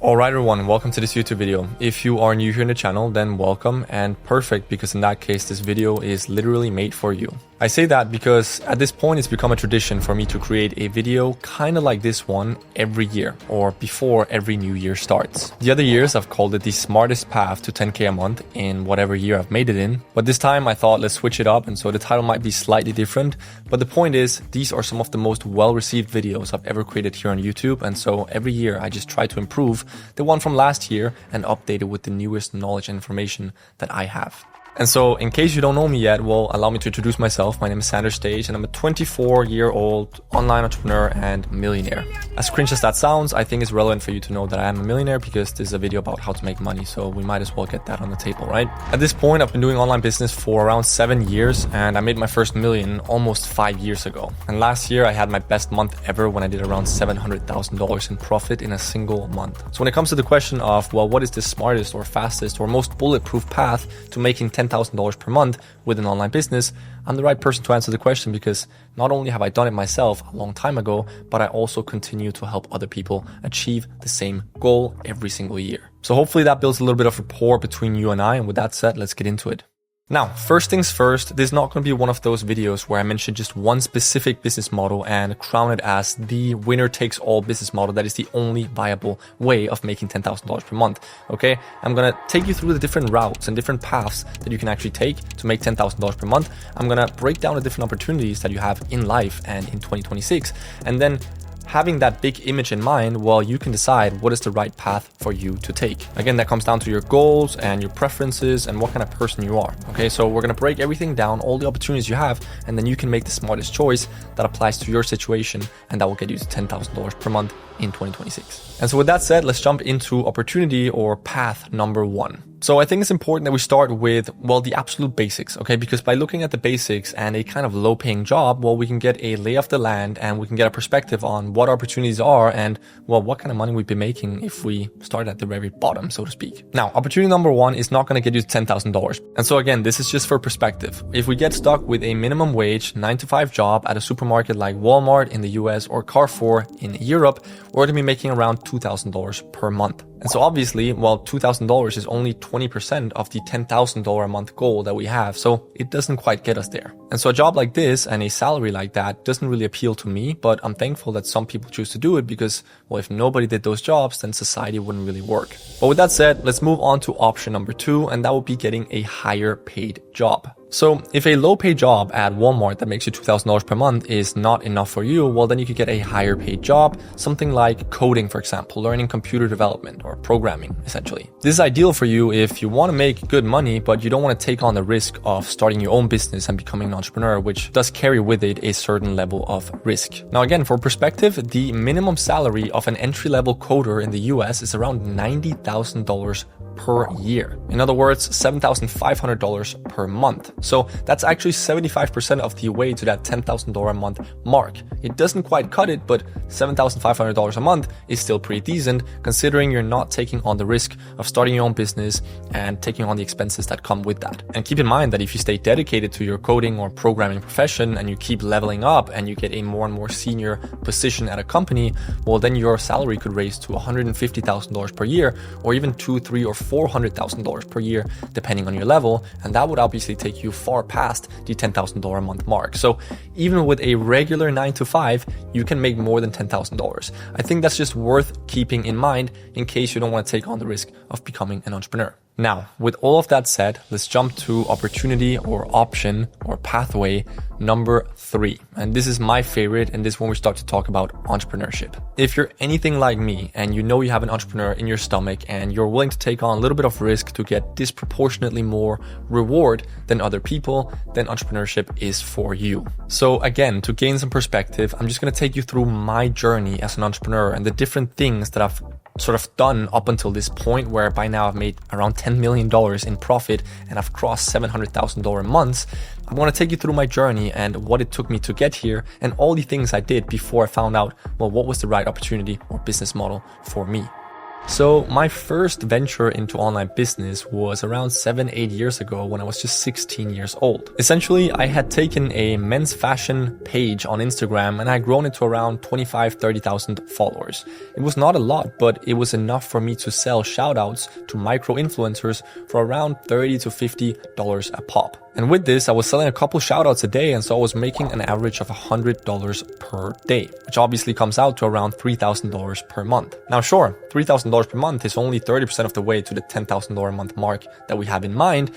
Alright everyone, welcome to this YouTube video. If you are new here in the channel, then welcome and perfect, because in that case this video is literally made for you. I say that because at this point it's become a tradition for me to create a video kind of like this one every year, or before every new year starts. The other years I've called it the smartest path to 10k a month in whatever year I've made it in, but this time I thought let's switch it up, and so the title might be slightly different, but the point is these are some of the most well-received videos I've ever created here on YouTube, and so every year I just try to improve the one from last year and update it with the newest knowledge and information that I have. And so, in case you don't know me yet, well, allow me to introduce myself. My name is Sander Stage, and I'm a 24-year-old online entrepreneur and millionaire. As cringe as that sounds, I think it's relevant for you to know that I am a millionaire because this is a video about how to make money, so we might as well get that on the table, right? At this point, I've been doing online business for around 7 years, and I made my first million almost 5 years ago. And last year, I had my best month ever when I did around $700,000 in profit in a single month. So when it comes to the question of, well, what is the smartest or fastest or most bulletproof path to making $10,000 per month with an online business, I'm the right person to answer the question, because not only have I done it myself a long time ago, but I also continue to help other people achieve the same goal every single year. So hopefully that builds a little bit of rapport between you and I. And with that said, let's get into it. Now, first things first, this is not going to be one of those videos where I mention just one specific business model and crown it as the winner takes all business model that is the only viable way of making $10,000 per month. Okay, I'm going to take you through the different routes and different paths that you can actually take to make $10,000 per month. I'm going to break down the different opportunities that you have in life and in 2026, and then having that big image in mind, well, you can decide what is the right path for you to take. Again, that comes down to your goals and your preferences and what kind of person you are. Okay, so we're gonna break everything down, all the opportunities you have, and then you can make the smartest choice that applies to your situation, and that will get you to $10,000 per month in 2026. And so with that said, let's jump into opportunity or path number one. So I think it's important that we start with, well, the absolute basics, okay? Because by looking at the basics and a kind of low paying job, well, we can get a lay of the land and we can get a perspective on what opportunities are and, well, what kind of money we'd be making if we start at the very bottom, so to speak. Now, opportunity number one is not going to get you to $10,000. And so again, this is just for perspective. If we get stuck with a minimum wage 9-to-5 job at a supermarket like Walmart in the US or Carrefour in Europe, we're going to be making around $2,000 per month. And so obviously, well, $2,000 is only 20% of the $10,000 a month goal that we have. So it doesn't quite get us there. And so a job like this and a salary like that doesn't really appeal to me, but I'm thankful that some people choose to do it because, well, if nobody did those jobs, then society wouldn't really work. But with that said, let's move on to option number two, and that would be getting a higher paid job. So if a low paid job at Walmart that makes you $2,000 per month is not enough for you, well, then you could get a higher paid job, something like coding, for example, learning computer development or programming, essentially. This is ideal for you if you want to make good money, but you don't want to take on the risk of starting your own business and becoming an entrepreneur, which does carry with it a certain level of risk. Now, again, for perspective, the minimum salary of an entry-level coder in the US is around $90,000 per year. In other words, $7,500 per month. So that's actually 75% of the way to that $10,000 a month mark. It doesn't quite cut it, but $7,500 a month is still pretty decent, considering you're not taking on the risk of starting your own business and taking on the expenses that come with that. And keep in mind that if you stay dedicated to your coding or programming profession and you keep leveling up and you get a more and more senior position at a company, well, then your salary could raise to $150,000 per year, or even $200,000, $300,000, or $400,000 per year, depending on your level. And that would obviously take you far past the $10,000 a month mark. So even with a regular 9-to-5, you can make more than $10,000. I think that's just worth keeping in mind in case you don't want to take on the risk of becoming an entrepreneur. Now, with all of that said, let's jump to opportunity or option or pathway number three. And this is my favorite, and this is when we start to talk about entrepreneurship. If you're anything like me and you know you have an entrepreneur in your stomach and you're willing to take on a little bit of risk to get disproportionately more reward than other people, then entrepreneurship is for you. So again, to gain some perspective, I'm just going to take you through my journey as an entrepreneur and the different things that I've sort of done up until this point, where by now I've made around $10 million in profit and I've crossed $700,000 months. I want to take you through my journey and what it took me to get here and all the things I did before I found out, well, what was the right opportunity or business model for me. So my first venture into online business was around 7-8 years ago when I was just 16 years old. Essentially, I had taken a men's fashion page on Instagram and I had grown it to around 25-30,000 followers. It was not a lot, but it was enough for me to sell shoutouts to micro influencers for around $30 to $50 a pop. And with this, I was selling a couple shoutouts a day, and so I was making an average of $100 per day, which obviously comes out to around $3,000 per month. Now sure, $3,000 per month is only 30% of the way to the $10,000 a month mark that we have in mind,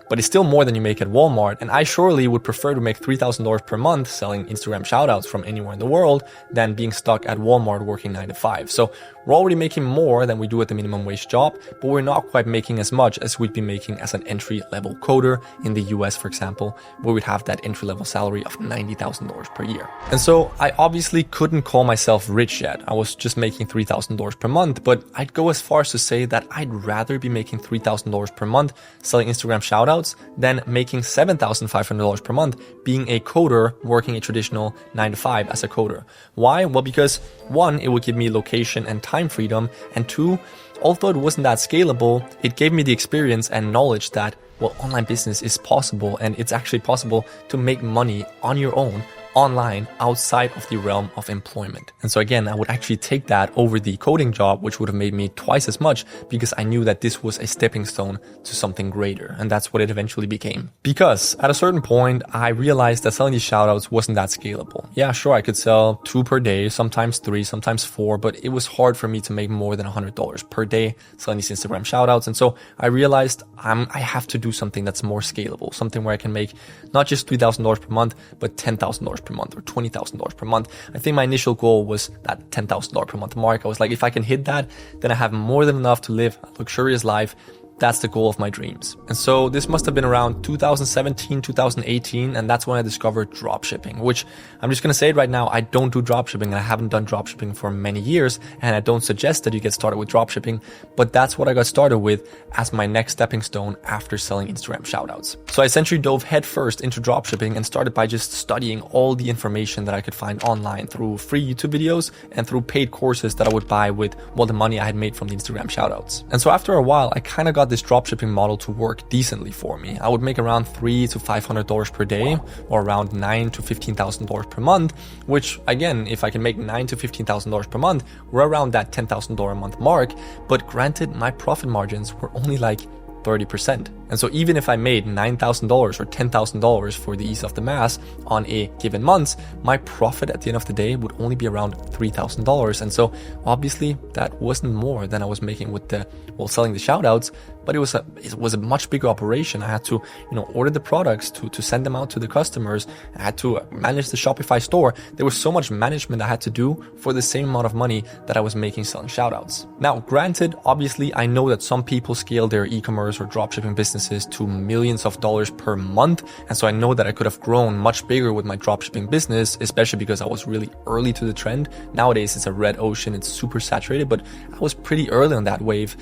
but it's still more than you make at Walmart, and I surely would prefer to make $3,000 per month selling Instagram shoutouts from anywhere in the world than being stuck at Walmart working 9 to 5. So we're already making more than we do at the minimum wage job, but we're not quite making as much as we'd be making as an entry-level coder in the US, for example, where we'd have that entry-level salary of $90,000 per year. And so I obviously couldn't call myself rich yet. I was just making $3,000 per month, but I'd go as far as to say that I'd rather be making $3,000 per month selling Instagram shoutouts than making $7,500 per month being a coder working a traditional 9 to 5 as a coder. Why? Well, because one, it would give me location and time freedom, and two, although it wasn't that scalable, it gave me the experience and knowledge that, well, online business is possible, and it's actually possible to make money on your own online outside of the realm of employment. And so again, I would actually take that over the coding job, which would have made me twice as much because I knew that this was a stepping stone to something greater. And that's what it eventually became. Because at a certain point, I realized that selling these shoutouts wasn't that scalable. Yeah, sure, I could sell 2 per day, sometimes 3, sometimes 4, but it was hard for me to make more than $100 per day selling these Instagram shoutouts. And so I realized I have to do something that's more scalable, something where I can make not just $3,000 per month, but $10,000 per month or $20,000 per month. I think my initial goal was that $10,000 per month mark. I was like, if I can hit that, then I have more than enough to live a luxurious life. That's the goal of my dreams. And so this must have been around 2017, 2018, and that's when I discovered dropshipping, which I'm just going to say it right now, I don't do dropshipping, and I haven't done dropshipping for many years, and I don't suggest that you get started with dropshipping, but that's what I got started with as my next stepping stone after selling Instagram shoutouts. So I essentially dove headfirst into dropshipping and started by just studying all the information that I could find online through free YouTube videos and through paid courses that I would buy with, well, the money I had made from the Instagram shoutouts. And so after a while, I kind of got this dropshipping model to work decently for me. I would make around $300 to $500 per day, or around $9,000 to $15,000 per month, which again, if I can make $9,000 to $15,000 per month, we're around that $10,000 a month mark. But granted, my profit margins were only like 30%. And so even if I made $9,000 or $10,000 for the ease of the math on a given month, my profit at the end of the day would only be around $3,000. And so obviously that wasn't more than I was making with selling the shoutouts, but it was a much bigger operation. I had to, order the products to send them out to the customers. I had to manage the Shopify store. There was so much management I had to do for the same amount of money that I was making selling shoutouts. Now, granted, obviously I know that some people scale their e-commerce or dropshipping businesses to millions of dollars per month. And so I know that I could have grown much bigger with my dropshipping business, especially because I was really early to the trend. Nowadays it's a red ocean, it's super saturated, but I was pretty early on that wave.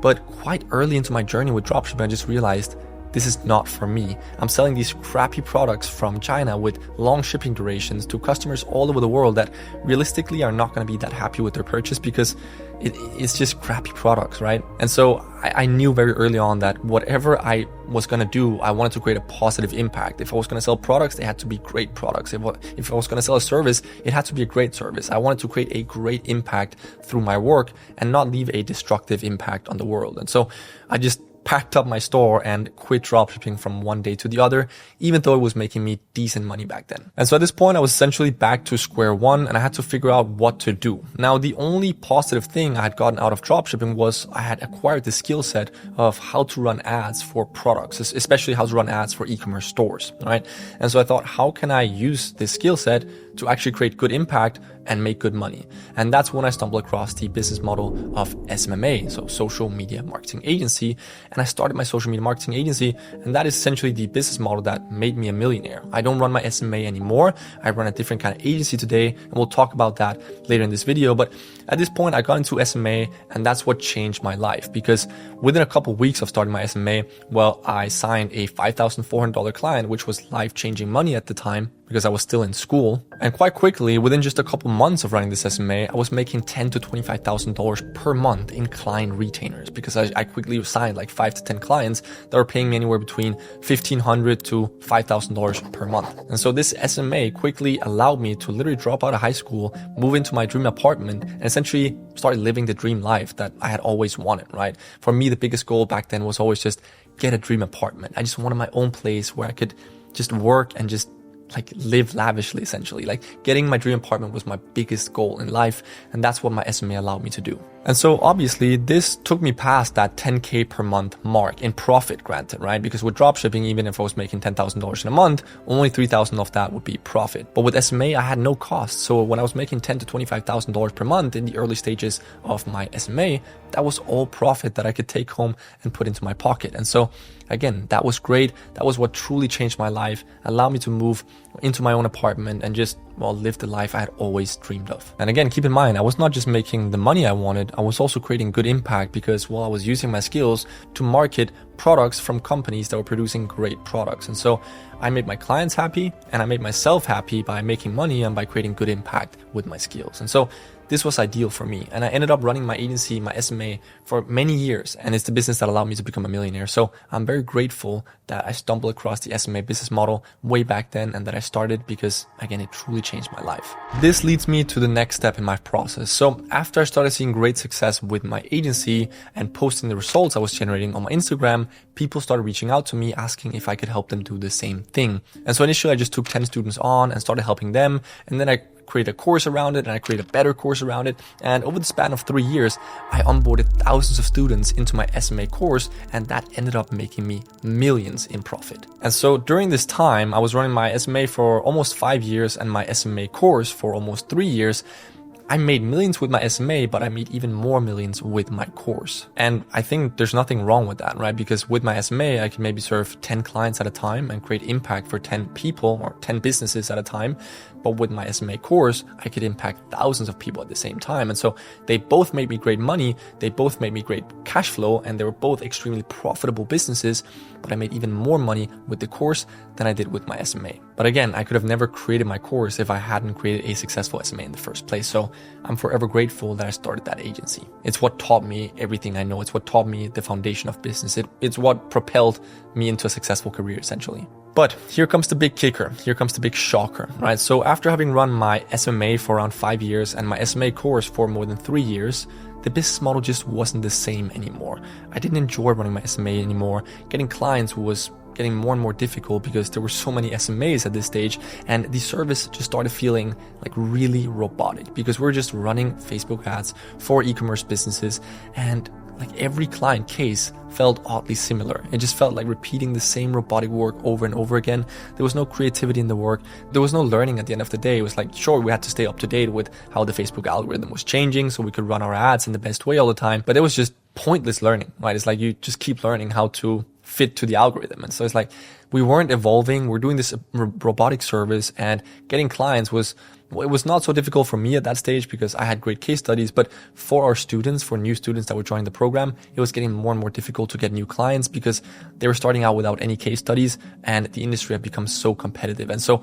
But quite early into my journey with dropshipping, I just realized this is not for me. I'm selling these crappy products from China with long shipping durations to customers all over the world that realistically are not going to be that happy with their purchase because it's just crappy products, right? And so I knew very early on that whatever I was going to do, I wanted to create a positive impact. If I was going to sell products, they had to be great products. If I was going to sell a service, it had to be a great service. I wanted to create a great impact through my work and not leave a destructive impact on the world. And so I just packed up my store and quit dropshipping from one day to the other, even though it was making me decent money back then. And so at this point, I was essentially back to square one and I had to figure out what to do. Now, the only positive thing I had gotten out of dropshipping was I had acquired the skill set of how to run ads for products, especially how to run ads for e-commerce stores, right? And so I thought, how can I use this skill set to actually create good impact and make good money? And that's when I stumbled across the business model of SMMA, so social media marketing agency. And I started my social media marketing agency, and that is essentially the business model that made me a millionaire. I don't run my SMA anymore. I run a different kind of agency today, and we'll talk about that later in this video. But at this point, I got into SMA, and that's what changed my life, because within a couple of weeks of starting my SMA, well, I signed a $5,400 client, which was life-changing money at the time. because I was still in school. And quite quickly, within just a couple months of running this SMA, I was making $10,000 to $25,000 per month in client retainers, because I quickly signed like 5 to 10 clients that were paying me anywhere between $1,500 to $5,000 per month. And so this SMA quickly allowed me to literally drop out of high school, move into my dream apartment, and essentially start living the dream life that I had always wanted, right? For me, the biggest goal back then was always just get a dream apartment. I just wanted my own place where I could just work and just like live lavishly, essentially. Like getting my dream apartment was my biggest goal in life, and that's what my SMA allowed me to do. And so obviously this took me past that 10K per month mark in profit, granted, right? Because with dropshipping, even if I was making $10,000 in a month, only $3,000 of that would be profit. But with SMA, I had no cost. So when I was making $10,000 to $25,000 per month in the early stages of my SMA, that was all profit that I could take home and put into my pocket. And so again, that was great. That was what truly changed my life, allowed me to move into my own apartment and just, well, live the life I had always dreamed of. And again, keep in mind, I was not just making the money I wanted, I was also creating good impact, because, well, I was using my skills to market products from companies that were producing great products. And so I made my clients happy, and I made myself happy by making money and by creating good impact with my skills. And so this was ideal for me. And I ended up running my agency, my SMA, for many years. And it's the business that allowed me to become a millionaire. So I'm very grateful that I stumbled across the SMA business model way back then, and that I started, because again, it truly changed my life. This leads me to the next step in my process. So after I started seeing great success with my agency and posting the results I was generating on my Instagram, people started reaching out to me asking if I could help them do the same thing. And so initially I just took 10 students on and started helping them. And then I create a course around it, and I create a better course around it. And over the span of 3 years, I onboarded thousands of students into my SMA course, and that ended up making me millions in profit. And so during this time, I was running my SMA for almost 5 years and my SMA course for almost 3 years. I made millions with my SMA, but I made even more millions with my course. And I think there's nothing wrong with that, right? Because with my SMA, I can maybe serve 10 clients at a time and create impact for 10 people or 10 businesses at a time. But with my SMA course, I could impact thousands of people at the same time. And so they both made me great money. They both made me great cash flow, and they were both extremely profitable businesses. But I made even more money with the course than I did with my SMA. But again, I could have never created my course if I hadn't created a successful SMA in the first place. So I'm forever grateful that I started that agency. It's what taught me everything I know. It's what taught me the foundation of business. It's what propelled me into a successful career, essentially. But here comes the big kicker. Here comes the big shocker, right? So after having run my SMA for around 5 years and my SMA course for more than 3 years, the business model just wasn't the same anymore. I didn't enjoy running my SMA anymore. Getting clients was getting more and more difficult because there were so many SMAs at this stage, and the service just started feeling like really robotic, because we're just running Facebook ads for e-commerce businesses, and like every client case felt oddly similar. It just felt like repeating the same robotic work over and over again. There was no creativity in the work. There was no learning at the end of the day. It was like, sure, we had to stay up to date with how the Facebook algorithm was changing so we could run our ads in the best way all the time. But it was just pointless learning, right? It's like you just keep learning how to fit to the algorithm. And so it's like we weren't evolving. We're doing this robotic service, and getting clients was not so difficult for me at that stage because I had great case studies. But for our students, for new students that were joining the program, it was getting more and more difficult to get new clients because they were starting out without any case studies, and the industry had become so competitive. And so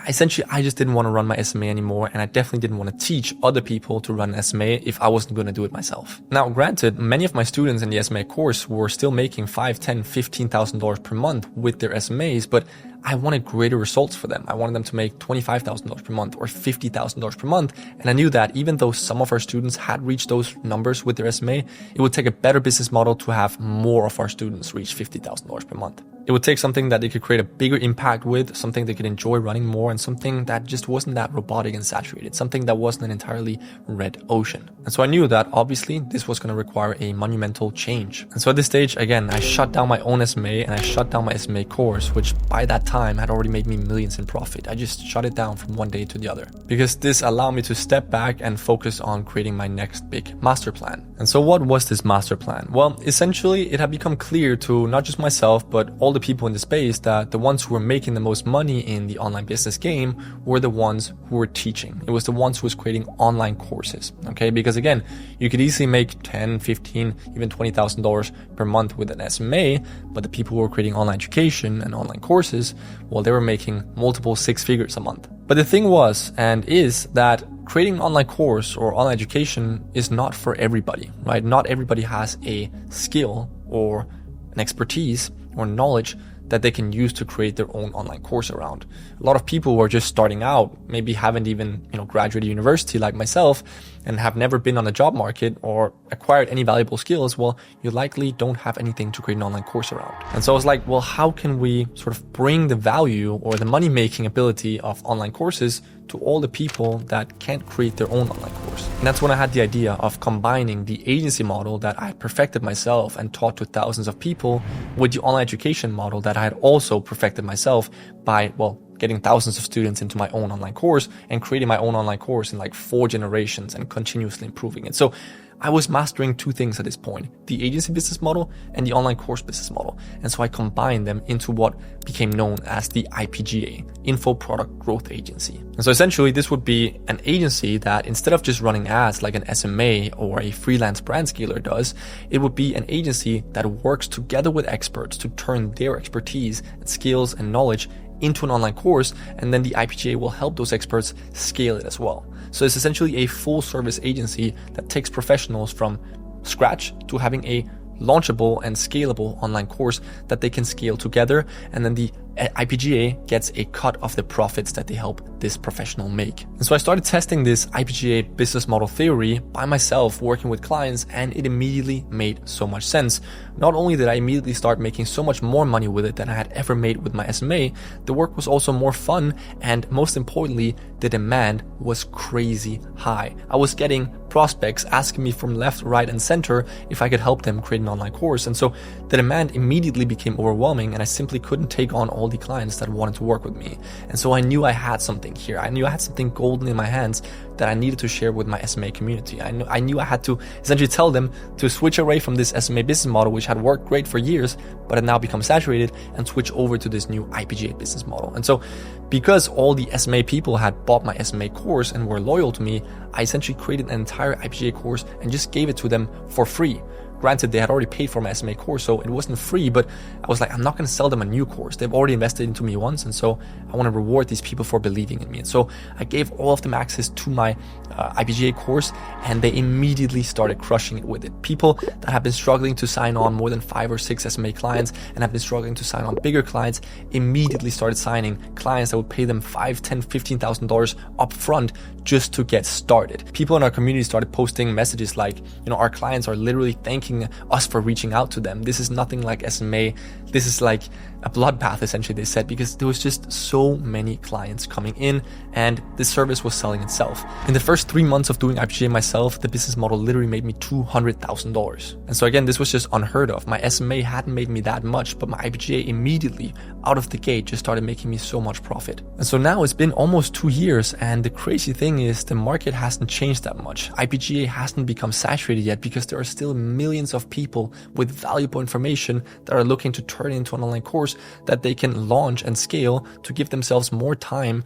essentially, I just didn't want to run my SMA anymore, and I definitely didn't want to teach other people to run an SMA if I wasn't going to do it myself. Now, granted, many of my students in the SMA course were still making $5,000, $10,000, $15,000 per month with their SMAs, but I wanted greater results for them. I wanted them to make $25,000 per month or $50,000 per month. And I knew that even though some of our students had reached those numbers with their SMA, it would take a better business model to have more of our students reach $50,000 per month. It would take something that they could create a bigger impact with, something they could enjoy running more, and something that just wasn't that robotic and saturated, something that wasn't an entirely red ocean. And so I knew that obviously this was going to require a monumental change. And so at this stage, again, I shut down my own SMA and I shut down my SMA course, which by that time had already made me millions in profit. I just shut it down from one day to the other because this allowed me to step back and focus on creating my next big master plan. And so what was this master plan? Well, essentially it had become clear to not just myself, but all the people in the space that the ones who were making the most money in the online business game were the ones who were teaching. It was the ones who was creating online courses. Okay. Because again, you could easily make $10, $15, even $20,000 per month with an SMA, but the people who were creating online education and online courses, well, they were making multiple six figures a month. But the thing was, and is, that creating an online course or online education is not for everybody, right? Not everybody has a skill or an expertise or knowledge that they can use to create their own online course around. A lot of people who are just starting out, maybe haven't even, graduated university like myself and have never been on the job market or acquired any valuable skills, well, you likely don't have anything to create an online course around. And so I was like, well, how can we sort of bring the value or the money-making ability of online courses to all the people that can't create their own online course? And that's when I had the idea of combining the agency model that I had perfected myself and taught to thousands of people with the online education model that I had also perfected myself by, getting thousands of students into my own online course and creating my own online course in like 4 generations and continuously improving it. So I was mastering two things at this point, the agency business model and the online course business model. And so I combined them into what became known as the IPGA, Info Product Growth Agency. And so essentially this would be an agency that instead of just running ads like an SMA or a freelance brand scaler does, it would be an agency that works together with experts to turn their expertise, skills, and knowledge into an online course, and then the IPGA will help those experts scale it as well. So it's essentially a full service agency that takes professionals from scratch to having a launchable and scalable online course that they can scale together, and then the IPGA gets a cut of the profits that they help this professional make. And so I started testing this IPGA business model theory by myself, working with clients, and it immediately made so much sense. Not only did I immediately start making so much more money with it than I had ever made with my SMA, the work was also more fun, and most importantly, the demand was crazy high. I was getting prospects asking me from left, right, and center if I could help them create an online course. And so the demand immediately became overwhelming, and I simply couldn't take on all the clients that wanted to work with me. And so I knew I had something here. I knew I had something golden in my hands that I needed to share with my SMA community. I knew I had to essentially tell them to switch away from this SMA business model, which had worked great for years, but had now become saturated, and switch over to this new IPGA business model. And so because all the SMA people had bought my SMA course and were loyal to me, I essentially created an entire IPGA course and just gave it to them for free. Granted, they had already paid for my SMA course, so it wasn't free, but I was like, I'm not going to sell them a new course. They've already invested into me once, and so I want to reward these people for believing in me. And so I gave all of them access to my IPGA course, and they immediately started crushing it with it. People that have been struggling to sign on more than 5 or 6 SMA clients and have been struggling to sign on bigger clients immediately started signing clients that would pay them $5,000, $10,000, $15,000 up front just to get started. People in our community started posting messages like, our clients are literally thanking us for reaching out to them. This is nothing like SMA. This is like a bloodbath, essentially, they said, because there was just so many clients coming in and this service was selling itself. In the first 3 months of doing IPGA myself, the business model literally made me $200,000. And so again, this was just unheard of. My SMA hadn't made me that much, but my IPGA immediately out of the gate just started making me so much profit. And so now it's been almost 2 years, and the crazy thing is the market hasn't changed that much. IPGA hasn't become saturated yet because there are still millions of people with valuable information that are looking to turn into an online course that they can launch and scale to give themselves more time,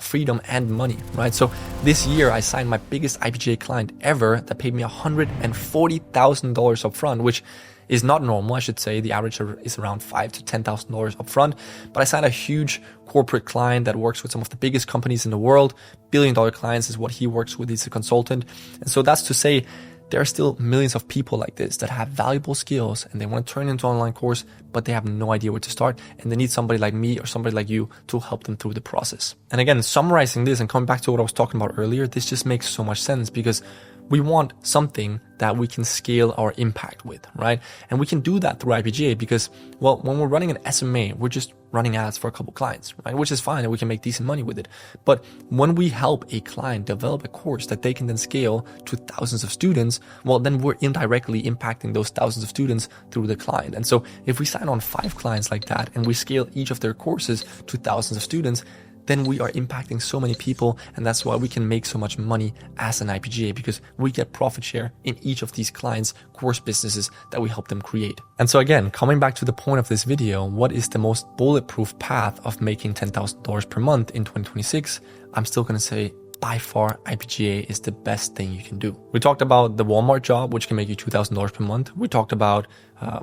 freedom, and money, right? So this year I signed my biggest IPGA client ever that paid me $140,000 up front, which is not normal. I should say the average is around $5,000 to $10,000 up front. But I signed a huge corporate client that works with some of the biggest companies in the world. $1 billion clients is what he works with. He's a consultant. And so that's to say, there are still millions of people like this that have valuable skills and they want to turn into an online course, but they have no idea where to start, and they need somebody like me or somebody like you to help them through the process. And again, summarizing this and coming back to what I was talking about earlier, this just makes so much sense because we want something that we can scale our impact with, right? And we can do that through IPGA because, well, when we're running an SMA, we're just running ads for a couple clients, right? Which is fine and we can make decent money with it. But when we help a client develop a course that they can then scale to thousands of students, well, then we're indirectly impacting those thousands of students through the client. And so if we sign on 5 clients like that and we scale each of their courses to thousands of students, then we are impacting so many people, and that's why we can make so much money as an IPGA, because we get profit share in each of these clients' course businesses that we help them create. And so again, coming back to the point of this video, what is the most bulletproof path of making $10,000 per month in 2026? I'm still going to say by far, IPGA is the best thing you can do. We talked about the Walmart job, which can make you $2,000 per month. We talked about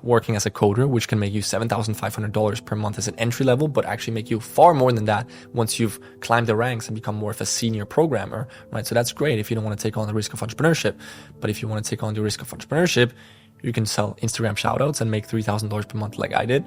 working as a coder, which can make you $7,500 per month as an entry level, but actually make you far more than that once you've climbed the ranks and become more of a senior programmer, right? So that's great if you don't want to take on the risk of entrepreneurship. But if you want to take on the risk of entrepreneurship, you can sell Instagram shoutouts and make $3,000 per month like I did.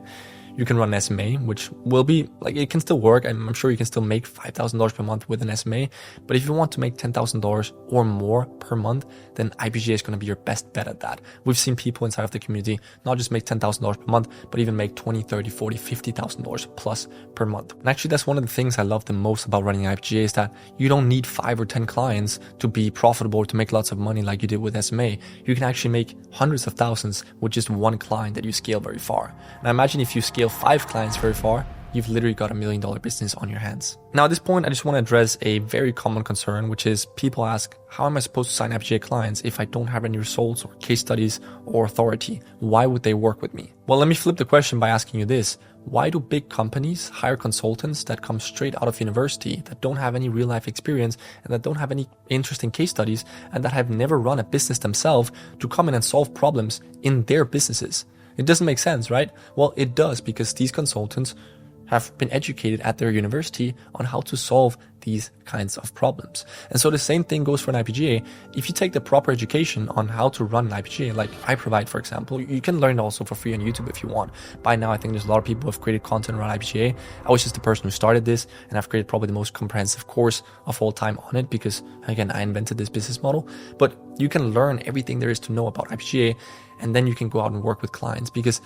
You can run an SMA, which will be like, it can still work. I'm sure you can still make $5,000 per month with an SMA. But if you want to make $10,000 or more per month, then IPGA is going to be your best bet at that. We've seen people inside of the community not just make $10,000 per month, but even make $20, $30, $40, $50,000 plus per month. And actually, that's one of the things I love the most about running IPGA is that you don't need 5 or 10 clients to be profitable or to make lots of money like you did with SMA. You can actually make hundreds of thousands with just one client that you scale very far. And I imagine if you scale 5 clients very far, you've literally got $1 million business on your hands. Now at this point, I just want to address a very common concern, which is people ask, how am I supposed to sign IPGA clients if I don't have any results or case studies or authority? Why would they work with me? Well, let me flip the question by asking you this. Why do big companies hire consultants that come straight out of university, that don't have any real life experience and that don't have any interesting case studies and that have never run a business themselves to come in and solve problems in their businesses? It doesn't make sense, right? Well, it does, because these consultants have been educated at their university on how to solve these kinds of problems. And so the same thing goes for an IPGA. If you take the proper education on how to run an IPGA, like I provide, for example, you can learn it also for free on YouTube if you want. By now, I think there's a lot of people who have created content around IPGA. I was just the person who started this, and I've created probably the most comprehensive course of all time on it because, again, I invented this business model. But you can learn everything there is to know about IPGA, and then you can go out and work with clients, because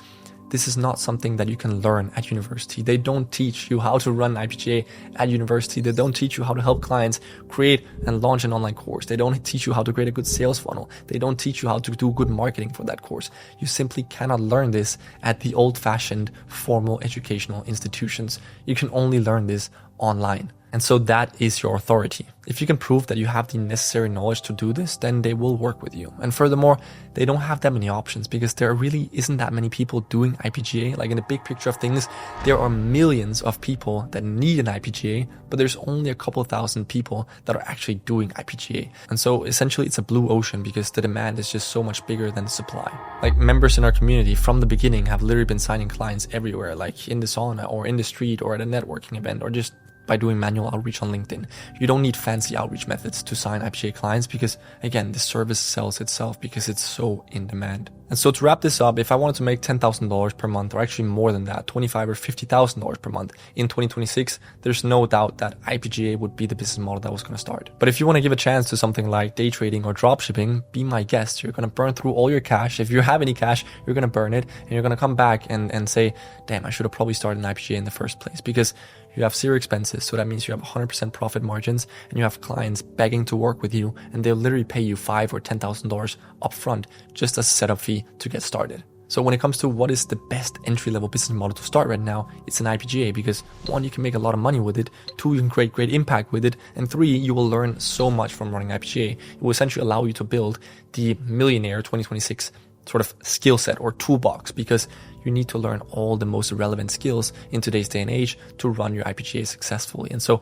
this is not something that you can learn at university. They don't teach you how to run IPGA at university. They don't teach you how to help clients create and launch an online course. They don't teach you how to create a good sales funnel. They don't teach you how to do good marketing for that course. You simply cannot learn this at the old-fashioned formal educational institutions. You can only learn this online. And so that is your authority. If you can prove that you have the necessary knowledge to do this, then they will work with you. And furthermore, they don't have that many options because there really isn't that many people doing IPGA. Like in the big picture of things, there are millions of people that need an IPGA, but there's only a couple thousand people that are actually doing IPGA. And so essentially it's a blue ocean because the demand is just so much bigger than the supply. Like members in our community from the beginning have literally been signing clients everywhere, like in the sauna or in the street or at a networking event or just by doing manual outreach on LinkedIn. You don't need fancy outreach methods to sign IPGA clients because, again, the service sells itself because it's so in demand. And so to wrap this up, if I wanted to make $10,000 per month, or actually more than that, $25,000 or $50,000 per month in 2026, there's no doubt that IPGA would be the business model that was going to start. But if you want to give a chance to something like day trading or dropshipping, be my guest. You're going to burn through all your cash. If you have any cash, you're going to burn it, and you're going to come back and say, damn, I should have probably started an IPGA in the first place, because you have zero expenses. So that means you have 100% profit margins, and you have clients begging to work with you, and they'll literally pay you $5,000 or $10,000 upfront just as a setup fee to get started. So when it comes to what is the best entry-level business model to start right now, it's an IPGA, because 1, you can make a lot of money with it, 2, you can create great impact with it, and 3, you will learn so much from running IPGA. It will essentially allow you to build the millionaire 2026 sort of skill set or toolbox, because you need to learn all the most relevant skills in today's day and age to run your IPGA successfully. And so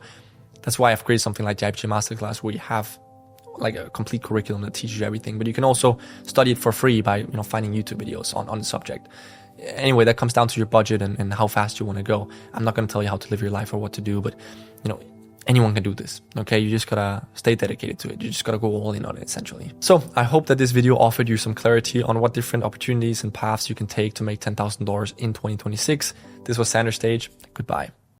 that's why I've created something like the IPGA Masterclass, where you have like a complete curriculum that teaches you everything, but you can also study it for free by finding YouTube videos on the subject. Anyway, that comes down to your budget and how fast you want to go. I'm not going to tell you how to live your life or what to do, but anyone can do this, okay? You just gotta stay dedicated to it. You just gotta go all in on it, essentially. So I hope that this video offered you some clarity on what different opportunities and paths you can take to make $10,000 in 2026. This was Center Stage. Goodbye.